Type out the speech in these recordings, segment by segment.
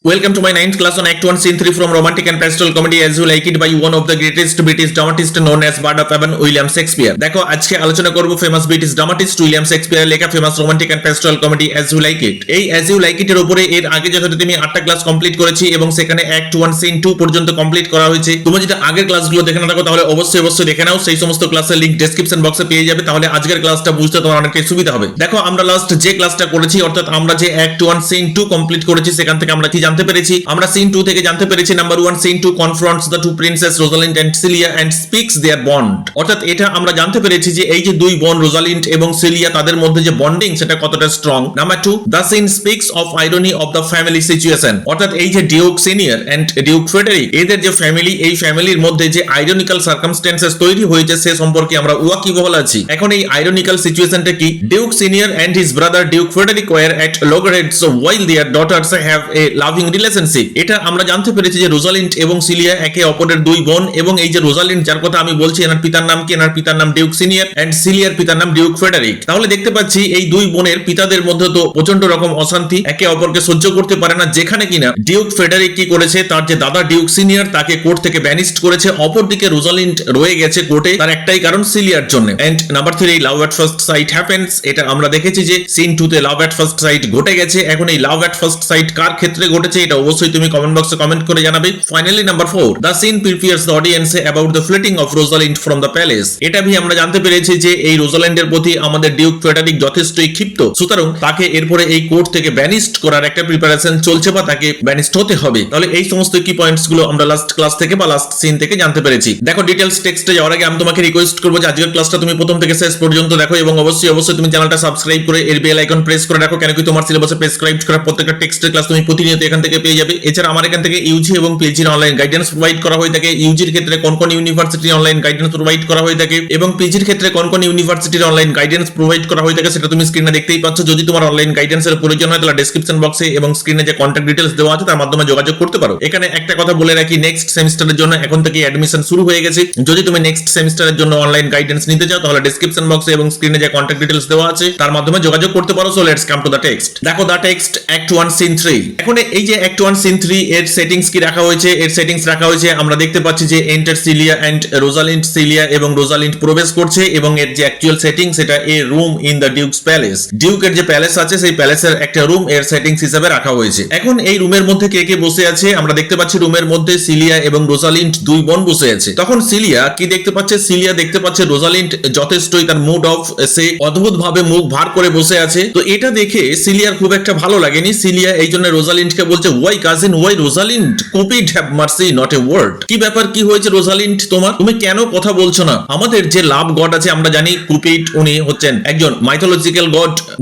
Welcome to my 9th class on Act 1 Scene 3 from Romantic and Pastoral Comedy as you like it by one of the greatest British dramatist known as Bard of Avon, William Shakespeare. দেখো আজকে আলোচনা করব famous British dramatist William শেক্সপিয়ারের লেখা famous romantic and pastoral comedy as you like it। এই as you like it এর উপরে এর আগে যথারীতি আমি 8টা ক্লাস কমপ্লিট করেছি এবং সেখানে Act 1 Scene 2 পর্যন্ত কমপ্লিট করা হয়েছে। তোমরা যদি আগের ক্লাসগুলো দেখে না থাকো তাহলে অবশ্যই দেখে নাও, সেই সমস্ত ক্লাসের লিংক ডেসক্রিপশন বক্সে পেয়ে যাবে, তাহলে আজকের ক্লাসটা বুঝতে তোমার অনেকটাই সুবিধা হবে। দেখো আমরা লাস্ট যে ক্লাসটা করেছি অর্থাৎ আমরা যে Act 1 Scene 2 কমপ্লিট করেছি সেখান থেকে আমরা কি জানতে পেরেছি? আমরা Scene 2 থেকে জানতে পেরেছি number 1 Scene 2 confronts the two princess Rosalind and Celia and speaks their bond। অর্থাৎ এটা আমরা জানতে পেরেছি যে এই যে দুই বোন রোজালিন্ড এবং সিলিয়া তাদের মধ্যে যে বন্ডিং সেটা কতটা strong. Number 2 the scene speaks of irony of the family situation। অর্থাৎ এই যে Duke senior and Duke Frederick এদের যে ফ্যামিলি, এই ফ্যামিলির মধ্যে যে আইরনিক্যাল সার্কামস্টেন্সেস তৈরি হয়েছে সে সম্পর্কে আমরা ওয়াকিবহাল আছি। এখন এই আইরনিক্যাল সিচুয়েশনটা কি? Duke senior and his brother Duke Frederick were at loggerheads while their daughters have a loving relationship। এটা আমরা জানতে পেরেছি যে রোজালিন্ড এবং সিলিয়া একে অপরের দুই বোন, এবং এই যে রোজালিন্ড যার কথা আমি বলছি এনার পিতার নাম কি? এনার পিতার নাম ডিউক সিনিয়র এন্ড সিলিয়ার পিতার নাম ডিউক ফ্রেডেরিক। তাহলে দেখতে পাচ্ছি এই দুই বোনের পিতাদের মধ্যে তো প্রচন্ড রকম অশান্তি, একে অপরকে সহ্য করতে পারে না, যেখানে কিনা ডিউক ফ্রেডেরিক কি করেছে, তার যে দাদা ডিউক সিনিয়র তাকে কোর্ট থেকে ব্যানিস্ট করেছে, অপরদিকে রোজালিন্ড রয়ে গেছে কোর্টে, তার একটাই কারণ সিলিয়ার জন্য। And number 3 love at first sight happens. এটা আমরা দেখেছি যে সিন 2 তে লাভ এট ফার্স্ট সাইট ঘটে গেছে। এখন এই লাভ এট ফার্স্ট সাইট কার ক্ষেত্রে ঘটেছে এটা অবশ্যই তুমি কমেন্ট বক্সে কমেন্ট করে জানাবে। Finally number 4 the scene prepares the audience about the fleeing of Rosalind from the palace। এটা भी আমরা জানতে পেরেছি যে এই রোজালিন্ডের প্রতি আমাদের ডিউক ফ্রেডেরিক যথেষ্টই ক্ষিপ্ত, সুতরাং তাকে এরপরে এই কোর্ট থেকে ব্যানিস্ট করার একটা প্রিপারেশন চলছে বা তাকে ব্যানিস্ট হতে হবে। তাহলে এই সমস্ত কি পয়েন্টস গুলো আমরা লাস্ট ক্লাস থেকে বা লাস্ট সিন থেকে জানতে পেরেছি। দেখো ডিটেইলস টেক্সটে যাওয়ার আগে আমি তোমাকে রিকোয়েস্ট করব যে আজকের ক্লাসটা তুমি প্রথম থেকে শেষ পর্যন্ত দেখো এবং অবশ্যই তুমি চ্যানেলটা সাবস্ক্রাইব করে এর বেল আইকন প্রেস করে রাখো, কেন কি তোমার সিলেবাসে প্রেসক্রাইবড করা প্রত্যেকটা টেক্সটের ক্লাস তুমি প্রতিনিয়ত এখান থেকে পেয়ে যাবে। এছাড়া আমার এখান থেকে ইউজি এবং পিএইচডি অনলাইন গাইডেন্স প্রোভাইড করা হয়ে থাকে। ইউজির ক্ষেত্রে কোন কোন ইউনিভার্সিটি অনলাইন গাইডেন্স প্রোভাইড করা হয়ে থাকে এবং পিজির ক্ষেত্রে কোন কোন ইউনিভার্সিটির অনলাইন গাইডেন্স প্রোভাইড করা হয়ে থাকে সেটা তুমি স্ক্রিনে দেখতেই পাচ্ছ। যদি তোমার অনলাইন গাইডেন্সের প্রয়োজন হয় তাহলে ডেসক্রিপশন বক্সে এবং স্ক্রিনে যে কন্টাক্ট ডিটেইলস দেওয়া আছে তার মাধ্যমে যোগাযোগ করতে পারো। এখানে একটা কথা বলে রাখি, নেক্সট সেমিস্টারের জন্য এখন থেকে অ্যাডমিশন শুরু হয়ে গেছে। যদি তুমি নেক্সট সেমিস্টারের জন্য অনলাইন গাইডেন্স নিতে চাও তাহলে ডেসক্রিপশন বক্সে এবং স্ক্রিনে যে কন্টাক্ট ডিটেইলস দেওয়া আছে তার মাধ্যমে যোগাযোগ করতে পারো। So let's come to the text. দেখো দ্য টেক্সট অ্যাক্ট 1 সিন 3। এখন এই যে অ্যাক্ট 1 সিন 3 এর সেটিংস কি রাখা হয়েছে? এর সেটিংস রাখা হয়েছে আমরা দেখতে পাচ্ছি যে enter Celia and Rosalind. Celia এবং রোজালিন্ড প্রবেশ করছে এবং এর যে অ্যাকচুয়াল সেটিং সেটা a room in the duke's palace. ডিউকের যে প্যালেস আছে সেই প্যালেসের একটা রুম এর সেটিংস হিসেবে রাখা হয়েছে। এখন এই রুমের মধ্যে কে কে বসে আছে? আমরা দেখতে পাচ্ছি রুমের মধ্যে সিলিয়া এবং রোজালিন্ড দুই বোন বসে আছে। তখন সিলিয়া কি দেখতে পাচ্ছে? সিলিয়া দেখতে পাচ্ছে রোজালিন্ড যথেষ্টই তার মুড অফ, সে অদ্ভুত ভাবে মুখ ভার করে বসে আছে। তো এটা দেখে সিলিয়ার খুব একটা ভালো লাগেনি। সিলিয়া এই জন্য রোজালিন্ডকে বলছে why cousin why Rosalind Cupid have mercy not a word. কি ব্যাপার, কি হয়েছে রোজালিন্ড তোমার? তুমি কেন কথা বলছো না? আমাদের যে লাভ গড আছে আমরা জানি কুপিড উনি হচ্ছেন একজন মাইথোলজিক্যাল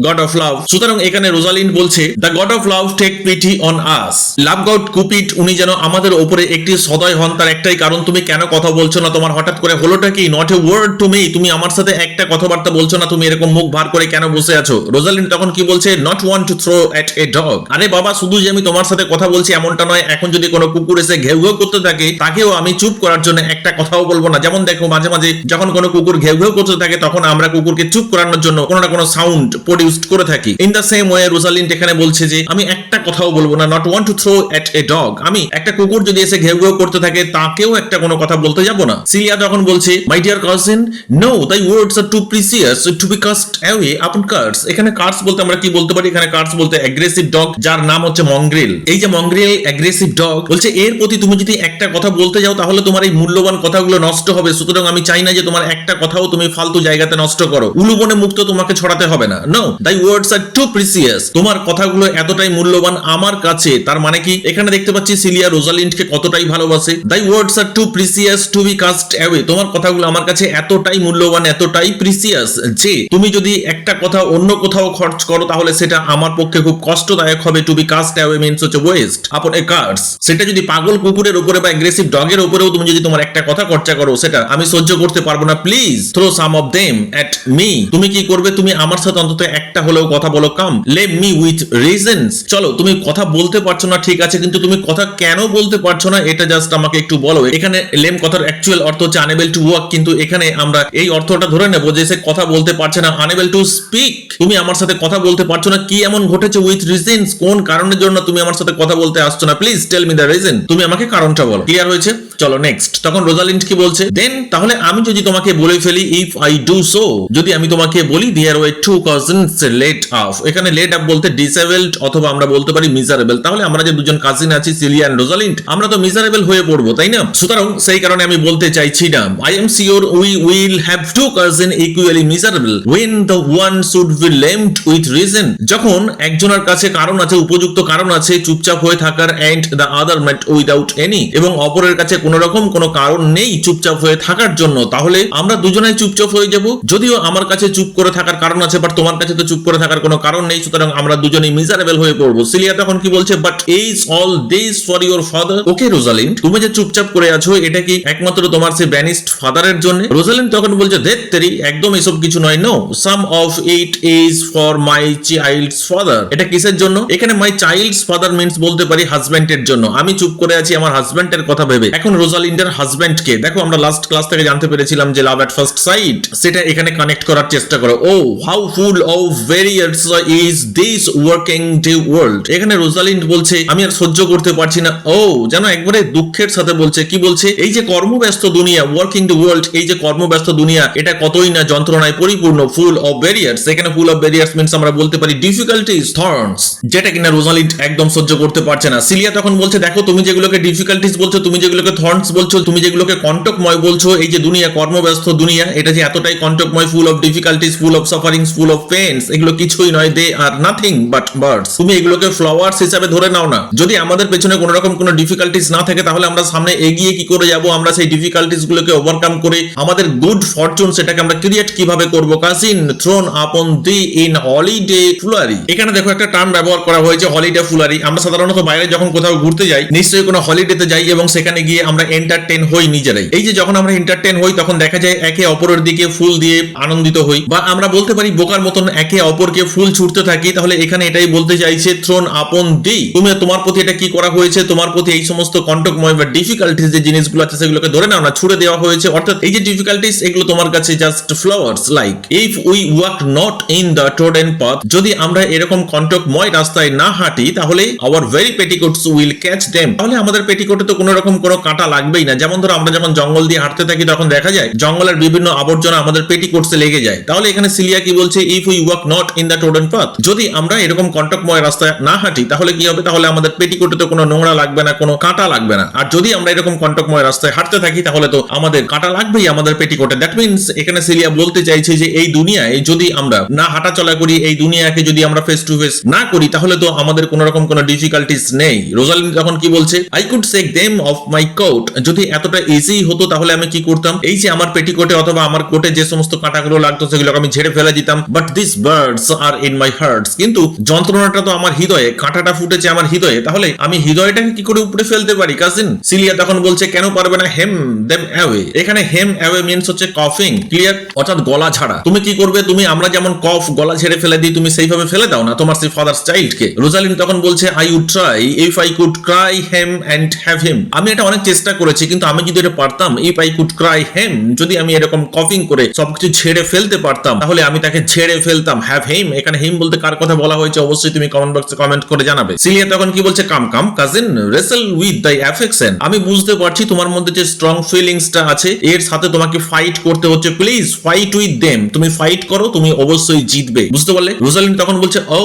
গড অফ লাভ। সুতরাং এখানে রোজালিন্ড বলছে the god of love take pity on us. Love god Cupid উনি যেন আমাদের উপরে একটি সদয় হন, তার একটাই কারণ তুমি কেন কথা বলছো না? তোমার হঠাৎ করে হলোটা কি? Not a word to me. তুমি আমার সাথে একটা কথাবার্তা বলছো না, তুমি এরকম মুখ ভার করে কেন বসে আছো? রোজালিন্ড তখন কি বলছে? Not want to throw at a dog. আরে বাবা, শুধু যে আমি তোমার সাথে কথা বলছি এমনটা নয়, এখন যদি কোনো কুকুর এসে ঘেউ ঘেউ করতে থাকে তাকেও আমি চুপ করার জন্য একটা কথাও বলবো না। যেমন দেখো মাঝে মাঝে যখন কোনো কুকুর ঘেউ ঘেউ করতে থাকে তখন আমরা কুকুরকে চুপ করানোর জন্য কোনো না কোনো সাউন্ড প্রডিউসড করে থাকি। In the same way Rosalind এখানে বলছে যে আমি একটা কথাও বলবো না, not want to throw at a dog. আমি একটা কুকুর যদি এসে ঘেউ ঘেউ করতে থাকে তাকেও একটা কোনো কথা বলতে যাব না। সিলিয়া তখন বলছে my dear cousin no thy words are too precious to be cast away upon curs. এখানে কার্স বলতে আমরা কি বলতে পারি? এখানে কার্স বলতে অ্যাগ্রেসিভ ডগ, যার নাম হচ্ছে মঙ্গ্রিল। এই যে মঙ্গ্রিল অ্যাগ্রেসিভ ডগ বলছে এর প্রতি তুমি যদি একটা কথা বলতে যাও তাহলে তোমার এই মূল্যবান কথাগুলো নষ্ট হবে। সুতরাং আমি চাই না যে তোমার একটা কথাও তুমি ফালতু জায়গাতে নষ্ট করো। উলুবনে মুক্ত তোমাকে ছড়াতে হবে না। No thy words are too precious. তোমার কথাগুলো এতটাই মূল্যবান আমার কাছে। তার মানে কি? এখানে দেখতে পাচ্ছি সিলিয়া রোজালিন্ডকে কতটাই ভালোবাসে। Thy words are too precious to be cast away. তোমার কথাগুলো আমার কাছে এতটাই মূল্যবান, এতটাই প্রিসিয়াস যে তুমি যদি একটা কথা অন্য কোথাও খরচ করো তাহলে সেটা আমার পক্ষে খুব কষ্টদায়ক হবে। To be cast away means হচ্ছে ওয়েস্ট আপন এ কার্স। সেটা যদি পাগল কুকুরের উপরে বা অ্যাগ্রেসিভ ডগের উপরেও তুমি যদি তোমার একটা কথা খরচা করো সেটা আমি সহ্য করতে পারবো না। Please throw some of them at me. তুমি কি করবে? তুমি আমার সাথে অন্তত একটা হলেও কথা বলো। কাম লেট মি উইথ রিজনস। চলো তুমি কথা বলতে পারছো না ঠিক আছে, কিন্তু তুমি কথা কেন বলতে পারছো না এটা জাস্ট আমাকে একটু বলো। এখানে লেম কথার অ্যাকচুয়াল অর্থ হচ্ছে আনএবল টু ওয়াক, কিন্তু এখানে আমরা এই অর্থটা ধরে নেব যে সে কথা বলতে পারছে না। আনএবল টু স্পিক, তুমি আমার সাথে কথা বলতে পারছো না। কি এমন ঘটেছে? উইথ রিজনস, কোন কারণের জন্য তুমি আমার আমার সাথে কথা বলতে আসছো না, please tell me the reason, তুমি আমাকে কারণটা বলো। ক্লিয়ার হয়েছে? চলো নেক্সট। তখন রোজালিন্ড কি বলছে, দেন তাহলে আমি যদি তোমাকে বলে ফেলি, ইফ আই ডু সো, যদি আমি তোমাকে বলি there way two cousins let off, এখানে লেট অফ বলতে ডিসেবলড অথবা আমরা বলতে পারি মিজারেবল। তাহলে আমরা যে দুজন কাজিন আছি সিলিয়া এন্ড রোজালিন্ড, আমরা তো মিজারেবল হয়ে পড়বো, তাই না? সুতরাং সেই কারণে আমি বলতে চাইছি না, I am sure we will have two cousin equally miserable when the one should be lamed with reason, যখন একজনের কাছে কারণ আছে, উপযুক্ত কারণ আছে চুপচাপ হয়ে থাকার, and the other mate without any, এবং অপরের কাছে কোন রকম কোনো কারণ নেই চুপচাপ হয়ে থাকার জন্য, তাহলে আমরা দুজনেই চুপচাপ হয়ে যাব। যদিও আমার কাছে চুপ করে থাকার কারণ আছে, বাট তোমার কাছে তো চুপ করে থাকার কোনো কারণ নেই, সুতরাং আমরা দুজনেই মিজারেবল হয়ে পড়বো। সিলিয়া তখন কি বলছে, but is all this for your father? Okay Rosalind, তুমি যে চুপচাপ করে আছো এটা কি একমাত্র তোমার সে ব্যানিস্ট ফাদারের জন্য? রোজালিন্ড তখন বলছে, ধেত্তেরি, একদম এসব কিছু নয়, no, some of it is for my child's father. এটা কিসের জন্য? এখানে মাই চাইল্ডস ফাদার মিন্স বলতে পারি হাজবেন্ডের জন্য। আমি চুপ করে আছি আমার হাজবেন্ডের কথা ভেবে। এখন রোজালিন্ডের হাজবেন্ড কে? দেখো আমরা লাস্ট ক্লাস থেকে জানতে পেরেছিলাম যে লাভ এট ফার্স্ট সাইট, সেটা এখানে কানেক্ট করার চেষ্টা করো। O how full of briers is this working day world. এখানে রোজালিন্ড বলছে, আমি আর সহ্য করতে পারছি না। ও যেন একবারে দুঃখের সাথে বলছে, কি বলছে, এই যে কর্মব্যস্ত দুনিয়া, ওয়ার্কিং দ্য ওয়ার্ল্ড, এই যে কর্মব্যস্ত দুনিয়া, এটা কতই না যন্ত্রণায় পরিপূর্ণ, ফুল অফ ব্যারিয়ার্স। এখানে ফুল অফ ব্যারিয়ার্স মিন্স আমরা বলতে পারি ডিফিকাল্টিজ, থর্নস, যেটা কিনা রোজালিন্ড একদম সহ্য করতে পারছে না। সিলিয়া তখন বলছে, দেখো তুমি যেগুলোকে ডিফিকাল্টিজ বলছো, তুমি যেগুলোকে থর্নস বলছো, তুমি যেগুলোকে কন্টকময় বলছো, এই যে দুনিয়া, কর্মব্যস্ত দুনিয়া, এটা যে এতটাই কন্টকময়, full of difficulties, full of sufferings, full of pains, এগুলো কিছুই নয়, they are nothing but birds. তুমি এগুলোকে ফ্লাওয়ার্স হিসাবে ধরে নাও না। যদি আমাদের পেছনে কোনো রকম কোনো ডিফিকাল্টিজ না থাকে, তাহলে আমরা সামনে এগিয়ে কি করে যাব? আমরা সেই ডিফিকাল্টিজ গুলোকে ওভারকাম করে আমাদের গুড ফরচুন সেটাকে আমরা ক্রিয়েট কিভাবে করব? কাজিন থ্রোন আপন দি ইন হলিডে ফুলারি। এখানে দেখো একটা টার্ম ব্যবহার করা হয়েছে, হলিডে ফুলারি। আমরা সাধারণত বাইরে যখন কোথাও ঘুরতে যাই, নিশ্চয়ই কোনো হলিডেতে যাই এবং সেখানে গিয়ে আমরা এন্টারটেইন হই নিজেরাই। এই যে যখন আমরা এন্টারটেইন হই, তখন দেখা যায় একে অপরের দিকে ফুল দিয়ে আনন্দিত হই, বা আমরা বলতে পারি বোকার মতন একে অপরকে ফুল ছুটতে থাকি। তাহলে এখানে এটাই বলতে চাইছে, থ্রোন আপন দি, তুমি তোমার প্রতি এটা কি করা হয়েছে? তোমার প্রতি এই সমস্ত কন্টকময় বা ডিফিকাল্টিজ যে জিনিসগুলো আছে সেগুলোকে ধরে নাও না, ছুড়ে দেওয়া হয়েছে। অর্থাৎ এই যে ডিফিকাল্টিজ, এগুলো তোমার কাছে just flowers. Like if we walk not in the trodden path, যদি আমরা এরকম কন্টকময় রাস্তায় না হাঁটি, তাহলে our very petticoats will catch them, তাহলে আমাদের পেটিকোটে তো কোনো রকম কোনো কাঁটা লাগবেই না। যেমন ধরো আমরা যখন জঙ্গল দিয়ে হাঁটতে থাকি, তখন দেখা যায় জঙ্গলের বিভিন্ন আবর্জনা আমাদের পেটিকোটসে লেগে যায়। তাহলে এখানে সিলিয়া কি বলছে, if we walk not in the trodden path, যদি আমরা এরকম কন্টকময় রাস্তায় না হাঁটি, তাহলে কি হবে? তাহলে আমাদের পেটিকোটে তো কোনো নোংরা লাগবে না, কোনো কাঁটা লাগবে না। আর যদি আমরা এরকম কন্টকময় রাস্তায় হাঁটতে থাকি, তাহলে তো আমাদের কাঁটা লাগবেই আমাদের পেটিকোটে। দ্যাট মিন্স এখানে সিলিয়া বলতে চাইছে যে এই দুনিয়ায় যদি আমরা না হাঁটা চলা করি, এই দুনিয়াকে যদি আমরা ফেস টু ফেস না করি, তাহলে তো আমাদের কোনো রকম কোনো ডিফিকাল্টিস নেই। রোজালিন্ড তখন কি বলছে, I could shake them off my coat, যদি এতটা ইজি হতো তাহলে আমি কি করতাম? এই যে আমার পেটিকোটে অথবা আমার কোটে যে সমস্ত কাঁটাগুলো লাগতো সেগুলোকে আমি ঝেড়ে ফেলে দিতাম। But this birds are in my hearts, কিন্তু যন্ত্রণাটা তো আমার হৃদয়ে, কাঁটাটা ফুটেছে আমার হৃদয়ে, তাহলে আমি হৃদয়টাকে কি করে উপরে ফেলতে পারি কাজিন? সিলিয়া তখন বলছে, কেন পারবে না? হেম দেম অ্যাওয়ে। এখানে হেম অ্যাওয়ে মিন্স হচ্ছে কফিং, ক্লিয়ার, অর্থাৎ গলা ঝাড়া। তুমি কি করবে? তুমি আমরা যেমন কফ গলা ঝেড়ে ফেলে দিই, তুমি সেইভাবে ফেলে দাও না তোমার সেই ফাদার্স চাইল্ডকে। রোজালিন্ড তখন বলছে, I would try if I could cry hem and have him. আমি এটা অনেক চেষ্টা করেছি, কিন্তু আমি যদি এটা পারতাম, ইফ আই কুড ক্রাই হেম, যদি আমি এরকম কফিং করে সবকিছু ঝেড়ে ফেলতে পারতাম, তাহলে আমি তাকে ঝেড়ে ফেলতাম। হ্যাভ হিম, এখানে হিম বলতে কার কথা বলা হয়েছে অবশ্যই তুমি কমেন্ট বক্সে কমেন্ট করে জানাবে। সিলিয়া তখন কি বলছে, come come cousin wrestle with the affection. আমি বুঝতে পারছি তোমার মধ্যে যে স্ট্রং ফিলিংসটা আছে, এর সাথে তোমাকে ফাইট করতে হচ্ছে। প্লিজ ফাইট উইথ দেম, তুমি ফাইট করো, তুমি অবশ্যই জিতবে। বুঝতে পারলে? রোজালিন্ড তখন বলছে, O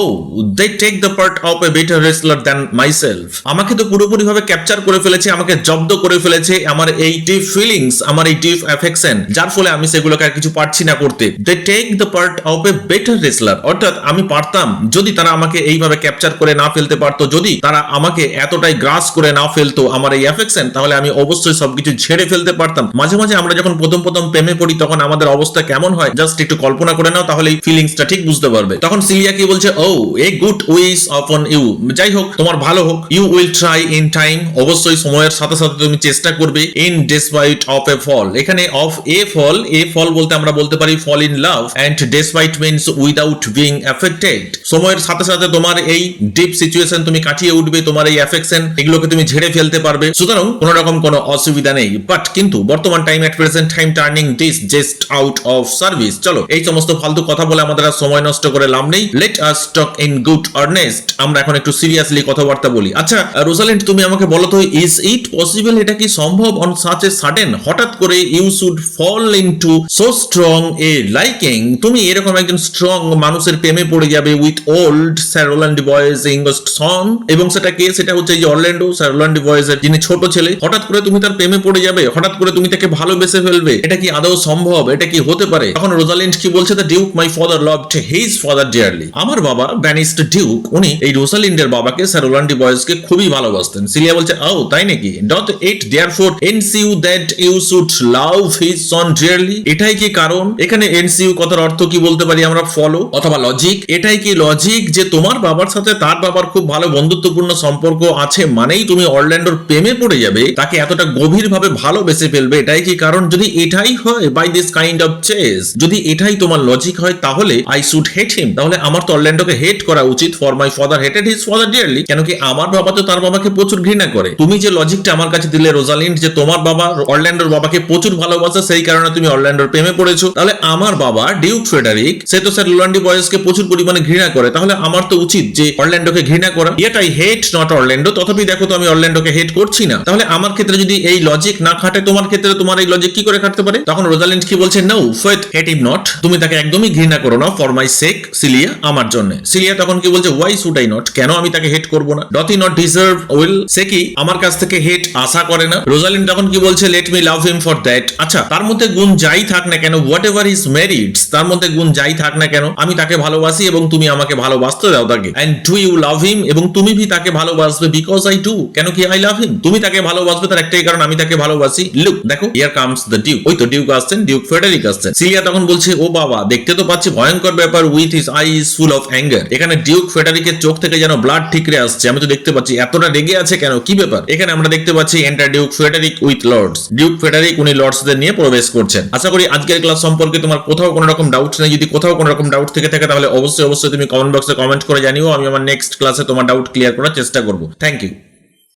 they take the part of a better wrestler than myself. আমাকে তো পুরোপুরি ভাবে ক্যাপচার করে ফেলেছে, আমাকে জব্দ করে ফেলেছে আমার এই ডিপ ফিলিংস, আমার এই ডিপ অ্যাফেকশন, যার ফলে আমি সেগুলোকে আর কিছু পারছি না করতে। They take the part of a better wrestler, অর্থাৎ আমি পারতাম যদি তারা আমাকে এইভাবে ক্যাপচার করে না ফেলতে পারতো, যদি তারা আমাকে এতটাই গ্রাস করে না ফেলতো আমার এই অ্যাফেকশন, তাহলে আমি অবশ্যই সবকিছু ঝেড়ে ফেলতে পারতাম। মাঝে মাঝে আমরা যখন প্রথম প্রথম প্রেমে পড়ি, তখন আমাদের অবস্থা কেমন হয় জাস্ট একটু কল্পনা করে নাও, তাহলে এই ফিলিংসটা ঠিক বুঝতে পারবে। তখন সিলিয়া কি বলছে, O a good wish upon you, যাই হোক তোমার ভালো হোক। You will try in time, অবশ্যই সময়ের সাথে সাথে তুমি চেষ্টা করবে। In despite of a fall, এখানে অফ এ ফল, এ ফল বলতে আমরা বলতে পারি fall in love, and despite means without being affected. সময়ের সাথে সাথে তোমার এই ডিপ সিচুয়েশন তুমি কাটিয়ে উঠবে, তোমার এই অ্যাফেকশন এগুলোকে তুমি ঝেড়ে ফেলতে পারবে, সুতরাং কোনো রকম কোনো অসুবিধা নেই। বাট কিন্তু বর্তমান time, at present time, turning this just out of service. চলো এই সমস্ত ফালতু কথা বলে আমাদের আর সময় নষ্ট করে লাভ নেই। Let us talk in good earnest, আমরা এখন একটু সিরিয়াস সিরিয়াসলি কথাবার্তা বলি। আচ্ছা রোজালিন্ড, তুমি আমাকে বলো তো, ইজ ইট পসিবল, এটা কি সম্ভব অন সাচ এ সাডেন, হঠাৎ করে you should fall into so strong a liking, তুমি এরকম একজন স্ট্রং মানুষের প্রেমে পড়ে যাবে with old Sir Rowland Boys youngest son, এবং সেটা কে, সেটা হচ্ছে এই যে অরল্যান্ডো, স্যার রোল্যান্ড বয়েজের যিনি ছোট ছেলে, হঠাৎ করে তুমি তার প্রেমে পড়ে যাবে, হঠাৎ করে তুমি তাকে ভালোবেসে ফেলবে, এটা কি আদৌ সম্ভব, এটা কি হতে পারে? তখন রোজালিন্ড কি বলছে, the Duke my father loved his father dearly, আমার বাবা ব্যানিস্ট ডিউক উনি এই রোজালিন্ডের বাবাকে স্যার রোল্যান্ড বয়েজকে খুবই ভালোবাসতেন। সিলিয়া বলছে, ও তাই নাকি, doth it therefore ensue that you should love his son dearly, এটাই কি কারণ? এখানে এনসিউ কথার অর্থ কি বলতে পারি আমরা, ফলো অথবা লজিক, এটাই কি লজিক যে তোমার বাবার সাথে তার বাবার খুব ভালো বন্ধুত্বপূর্ণ সম্পর্ক আছে মানেই তুমি অরল্যান্ডোর প্রেমে পড়ে যাবে, তাকে এতটা গভীরভাবে ভালোবেসে ফেলবে, এটাই কি কারণ? যদি এটাই হয় by this kind of chase, যদি এটাই তোমার লজিক হয়, তাহলে আই শুড হেট হিম, তাহলে আমার তো অরল্যান্ডোকে হেট করা উচিত, for my father hated his father dearly, কেন কি আমার বাবা তো তার বাবাকে প্রচুর ঘৃণা করে। তুমি যে লজিকটা আমার কাছে দিলে রোজালিন্ড, যে তোমার বাবা অরল্যান্ডোর বাবাকে প্রচুর ভালোবাসে সেই কারণে তুমি অরল্যান্ডোর প্রেমে পড়েছো, তাহলে আমার বাবা ডিউক ফ্রেডারিক সে তো স্যার রোল্যান্ড বয়েজকে প্রচুর পরিমাণে ঘৃণা করে, তাহলে আমার তো উচিত যে অরল্যান্ডোকে ঘৃণা করা। Yet I hate not Orlando, তথাপি দেখো তো আমি অরল্যান্ডোকে হেট করছি না, তাহলে আমার ক্ষেত্রে যদি এই লজিক না খাটে, তোমার ক্ষেত্রে তোমার এই লজিক কি করে খাটতে পারে? তখন রোজালিন্ড কি বলছে, no faith hate him not, তুমি তাকে একদমই ঘৃণা করো না, ফর মাই সেক সিলিয়া, আমার জন্য। সিলিয়া তখন কি বলছে, ওয়াই শুড আই নট, কেন আমি তাকে হেট করব না? Doth he not deserve well, সে কি আমার কাছ থেকে হেট আশা করে না? রোজালিন্ড তখন কি বলছে, let me love him for that, আচ্ছা তার মধ্যে গুণ যাই থাক না কেন, হোয়াট এভার ইজ মেরিটস, তার মধ্যে গুণ যাই থাক না কেন, আমি তাকে ভালোবাসি এবং তুমি আমাকে ভালোবাসতে দাও তাকে। এন্ড ডু ইউ লাভ হিম, এবং তুমি ভি তাকে ভালোবাসবে, বিকজ আই ডু, কেন কি আই লাভ হিম, তুমি তাকে ভালোবাসবে তার একটাই কারণ, আমি তাকে ভালোবাসি। লুক দেখো, হিয়ার কামস দ্য ডিউক, ওই তো ডিউক আসছেন, ডিউক ফ্রেডারিক আসছেন। সিলিয়া তখন বলছে, ও বাবা দেখতে তো পাচ্ছি ভয়ঙ্কর ব্যাপার, with his eyes full of anger, এখানে ডিউক ফ্রেডারিকের চোখ থেকে যেন ব্লাড ঠিকরে আসছে, আমি তো দেখতে পাচ্ছি এতটা রেগে আছে কেন, কি ব্যাপার? এখানে আমরা দেখতে পাচ্ছি enter Duke Frederick with lords, Duke Frederick উনি লর্ডসদের নিয়ে প্রবেশ করছেন। আশা করি আজকের ক্লাস সম্পর্কে তোমার কোথাও কোনো রকম ডাউট নেই, যদি কোথাও কোনো রকম ডাউট থেকে থাকে তাহলে অবশ্যই তুমি কমেন্ট বক্সে কমেন্ট করে জানিও, আমি আমার নেক্সট ক্লাসে তোমার ডাউট ক্লিয়ার করার চেষ্টা করব। Thank you.